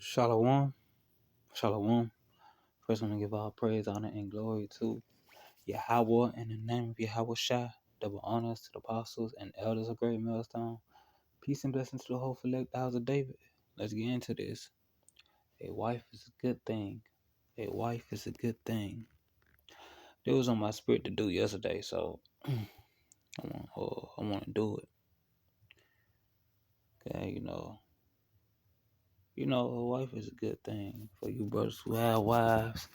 Shalom, shalom. First, I want to give all praise, honor, and glory to Yahweh in the name of Yahweh Shai. Double honors to the apostles and elders of Great Millstone. Peace and blessings to the whole select house of David. Let's get into this. A wife is a good thing. A wife is a good thing. It was on my spirit to do yesterday, so I want to do it. Okay, a wife is a good thing for you brothers who have wives.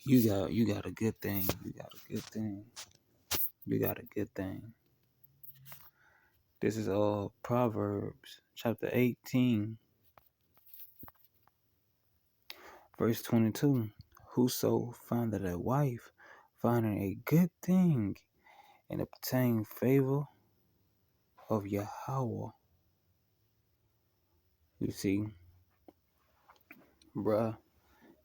You got a good thing. You got a good thing. You got a good thing. This is Proverbs chapter 18, verse 22. Whoso findeth a wife, findeth a good thing, and obtain favor of Yahweh. You see, bruh,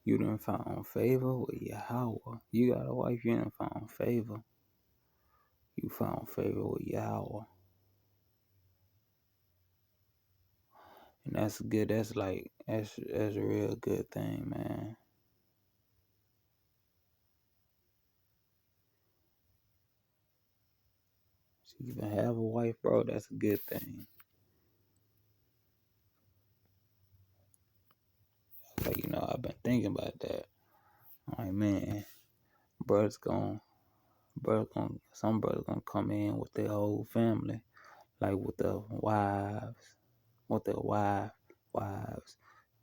you done found favor with Yahweh. You got a wife, you done found favor. You found favor with Yahweh. And that's good. That's a real good thing, man. So you can have a wife, bro, that's a good thing. I've been thinking about that. Like, man, some brothers gonna come in with their whole family, like with wives,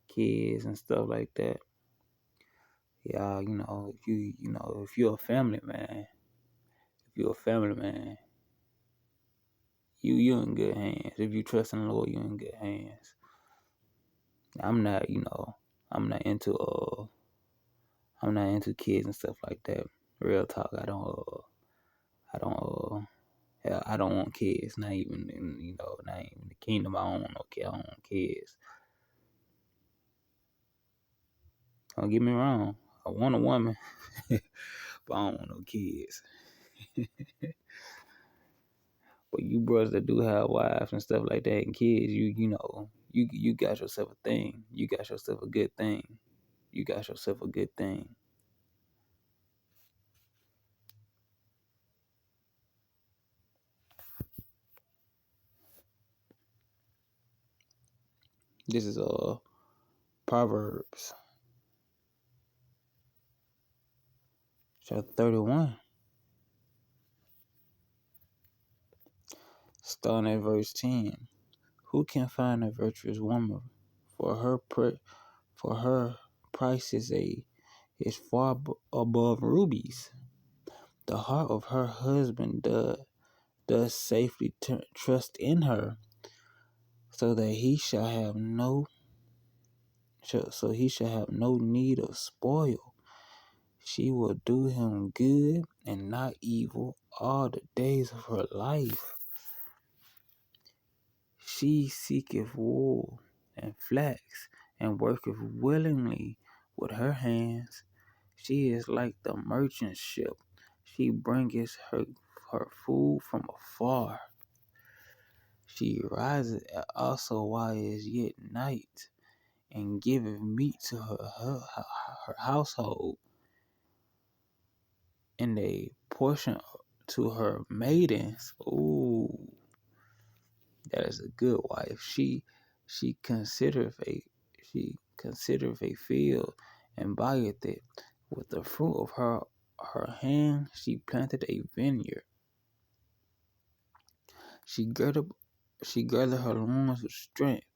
kids and stuff like that. Yeah, if you're a family man, you in good hands. If you trust in the Lord, you in good hands. I'm not, I'm not into kids and stuff like that. Real talk, I don't want kids. Not even in the kingdom. I don't want no kid. I don't want kids. Don't get me wrong. I want a woman, but I don't want no kids. But you brothers that do have wives and stuff like that and kids, you got yourself a thing. You got yourself a good thing. You got yourself a good thing. This is Proverbs chapter 31. Starting at verse 10. Who can find a virtuous woman? For her price is far above rubies. The heart of her husband does safely trust in her, so that he shall have no need of spoil. She will do him good and not evil all the days of her life. She seeketh wool and flax, and worketh willingly with her hands. She is like the merchant ship. She bringeth her food from afar. She riseth also while it is yet night, and giveth meat to her household, and a portion to her maidens. Ooh, that is a good wife. She considereth a field, and buyeth it. With the fruit of her hand she planted a vineyard. She girded her loins with strength,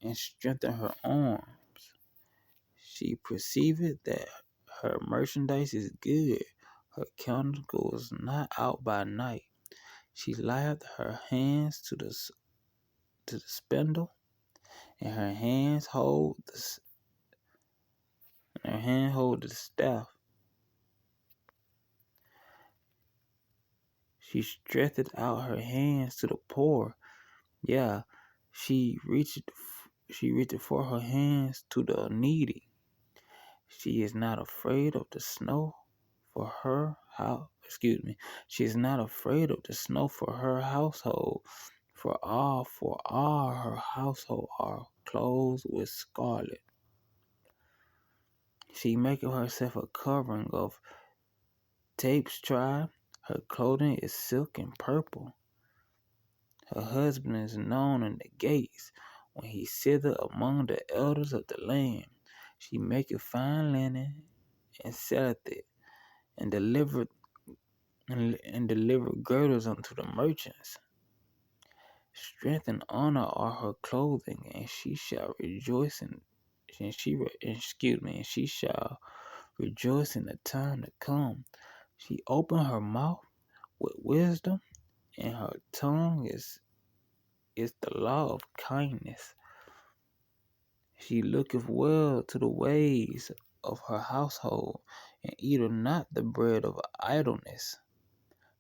and strengthened her arms. She perceiveth that her merchandise is good. Her countenance goes not out by night. She lieth her hands to the spindle, and her hands hold the staff. She stretcheth out her hands to the poor. Yeah, she reacheth for her hands to the needy. She is not afraid of the snow for her house. She is not afraid of the snow for her household, for all her household clothes with scarlet. She maketh herself a covering of tapestry. Her clothing is silk and purple. Her husband is known in the gates, when he sitteth among the elders of the land. She maketh fine linen, and selleth it, and delivereth girdles unto the merchants. Strength and honor are her clothing, and she shall rejoice and she shall rejoice in the time to come. She opened her mouth with wisdom, and her tongue is the law of kindness. She looketh well to the ways of her household, and eateth not the bread of idleness.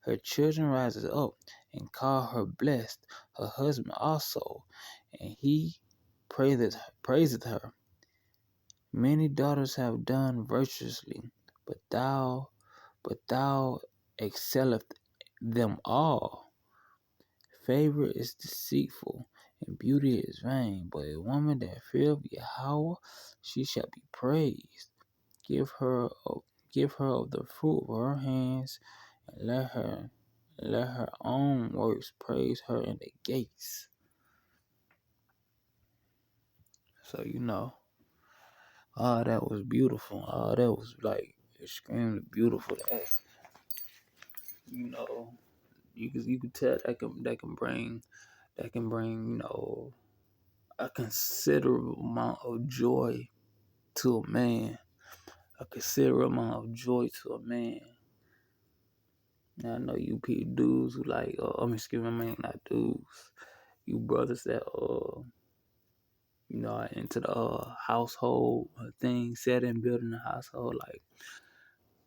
Her children rises up and call her blessed, her husband also, and he praiseth her. Many daughters have done virtuously, but thou excelleth them all. Favor is deceitful, and beauty is vain, but a woman that feareth Yahweh, she shall be praised. Give her of the fruit of her hands, and let her own works praise her in the gates. So all that was beautiful. All that was like extremely beautiful. You know, you could tell that can bring a considerable amount of joy to a man. A considerable amount of joy to a man. Now I know you dudes who like, not dudes. You brothers that are into the household thing, setting, building a household. Like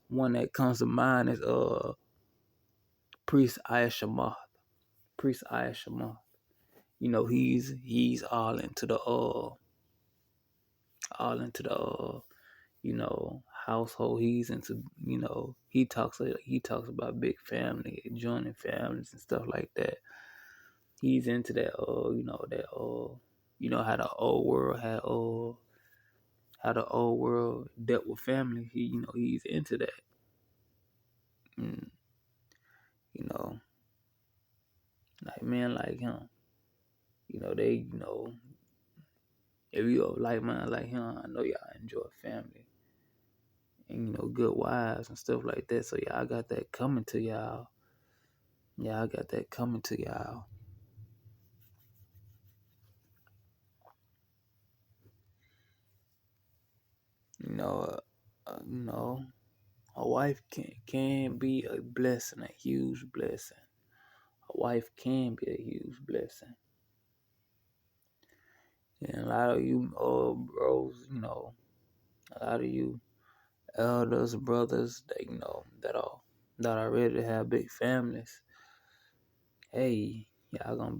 one that comes to mind is Priest Ayashamath. Priest Ayashamath. He's all into the household. He's into he talks about big family, joining families and stuff like that. He's into that how the old world had how the old world dealt with family. He's into that. And, like men like him, they if you a like man like him, I know y'all enjoy family and good wives and stuff like that. So y'all got that coming to y'all. Y'all got that coming to y'all. A wife can be a blessing, a huge blessing. A wife can be a huge blessing. And a lot of you bros, a lot of you elders, brothers that are ready to have big families. Hey, y'all gonna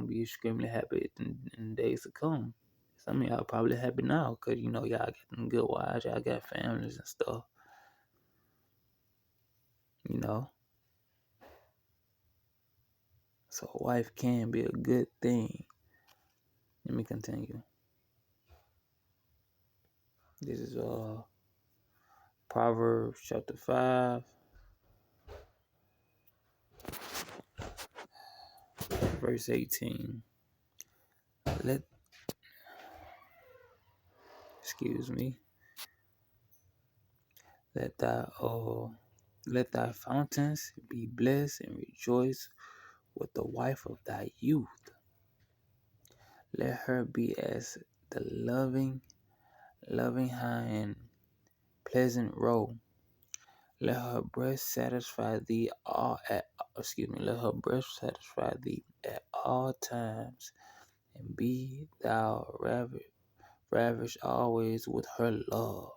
be extremely happy in days to come. Some of y'all probably happy now because y'all got them good wives, y'all got families and stuff. So a wife can be a good thing. Let me continue. This is Proverbs chapter 5, verse 18. Let thy fountains be blessed, and rejoice with the wife of thy youth. Let her be as the loving hind, pleasant roe. Let her breast satisfy thee let her breast satisfy thee at all times, and be thou ravished always with her love.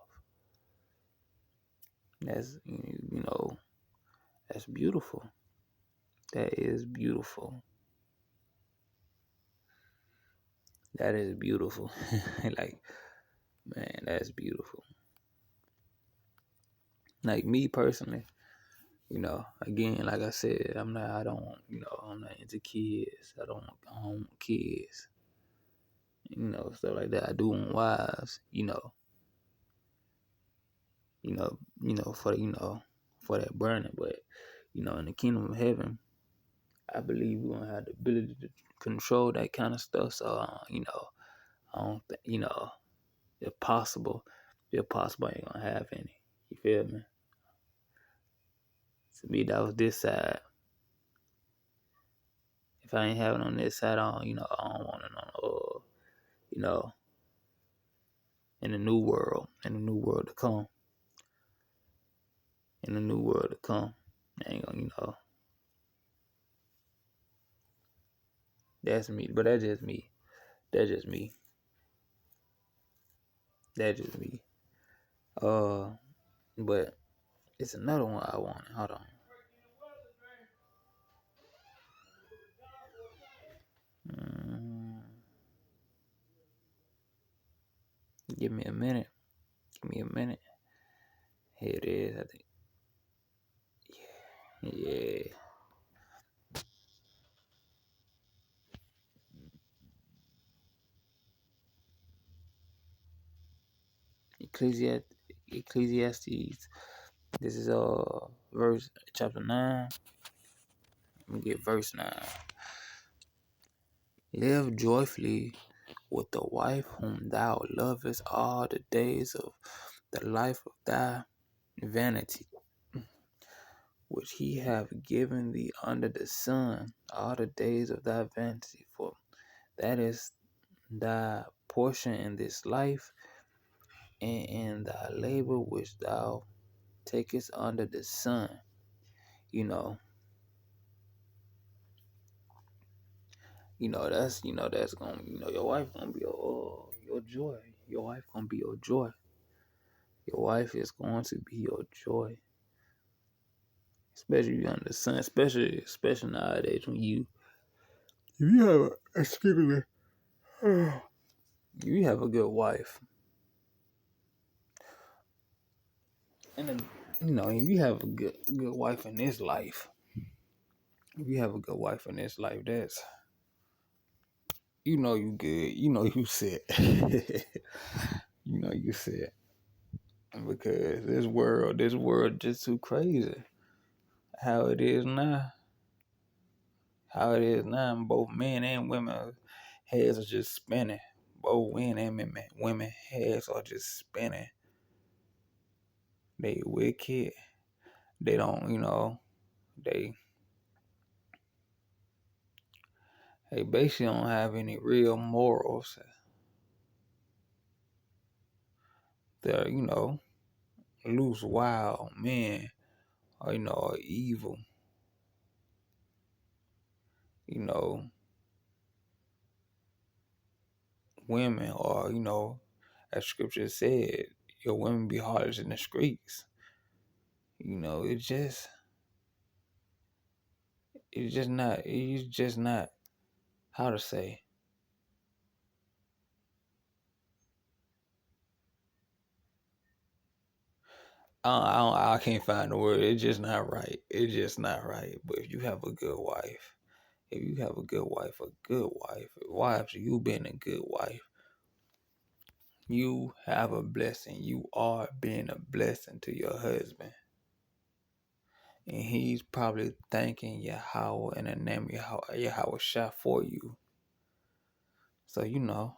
That's that's beautiful. That is beautiful. That is beautiful. Like, man, that's beautiful. Like me personally, again, like I said, I'm not into kids. I don't want kids. stuff like that. I do want wives, for for that burning. But in the kingdom of heaven, I believe we're gonna have the ability to control that kind of stuff. So I don't think if possible, I ain't gonna have any. You feel me? To me, that was this side. If I ain't having on this side, I don't want it on in the new world, to come, in the new world to come. I ain't gonna, that's me, but that's just me. That's just me. That's just me. But it's another one I wanted. Hold on. Mm, Give me a minute. Here it is. I think. Yeah. Ecclesiastes. This is verse chapter 9. Let me get verse 9. Live joyfully with the wife whom thou lovest all the days of the life of thy vanity, which he hath given thee under the sun, all the days of thy vanity, for that is thy portion in this life, and in thy labor which thou takest under the sun. That's gonna, your wife gonna be your joy. Your wife gonna be your joy. Your wife is going to be your joy, especially under the sun. Especially nowadays when if you have if you have a good wife, and then, if you have a good wife in this life, that's you good. You set. You set. Because this world just too crazy. How it is now. And both men and women heads are just spinning. Both men and women heads are just spinning. They wicked. They don't, they basically don't have any real morals. They're, loose, wild men, or, are evil. Women are, as scripture said, your women be hardest in the streets. It's just not, how to say. I can't find the word. It's just not right. But if you have a good wife, wives, you being a good wife, you have a blessing. You are being a blessing to your husband. And he's probably thanking Yahweh in the name of Yahweh Shah for you. So, a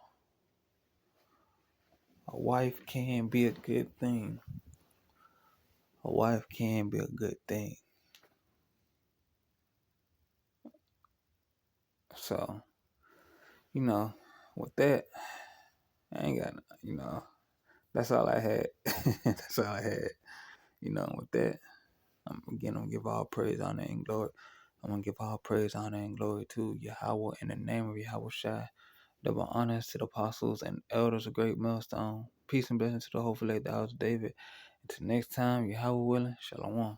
wife can be a good thing. So, with that, I ain't got, that's all I had. That's all I had. With that, I'm gonna give all praise, honor, and glory. I'm gonna give all praise, honor, and glory to Yahweh in the name of Yahweh Shai. Double honors to the apostles and elders of Great Millstone. Peace and blessings to the hopeful late the house of David. Until next time, Yahweh willing, Shalom.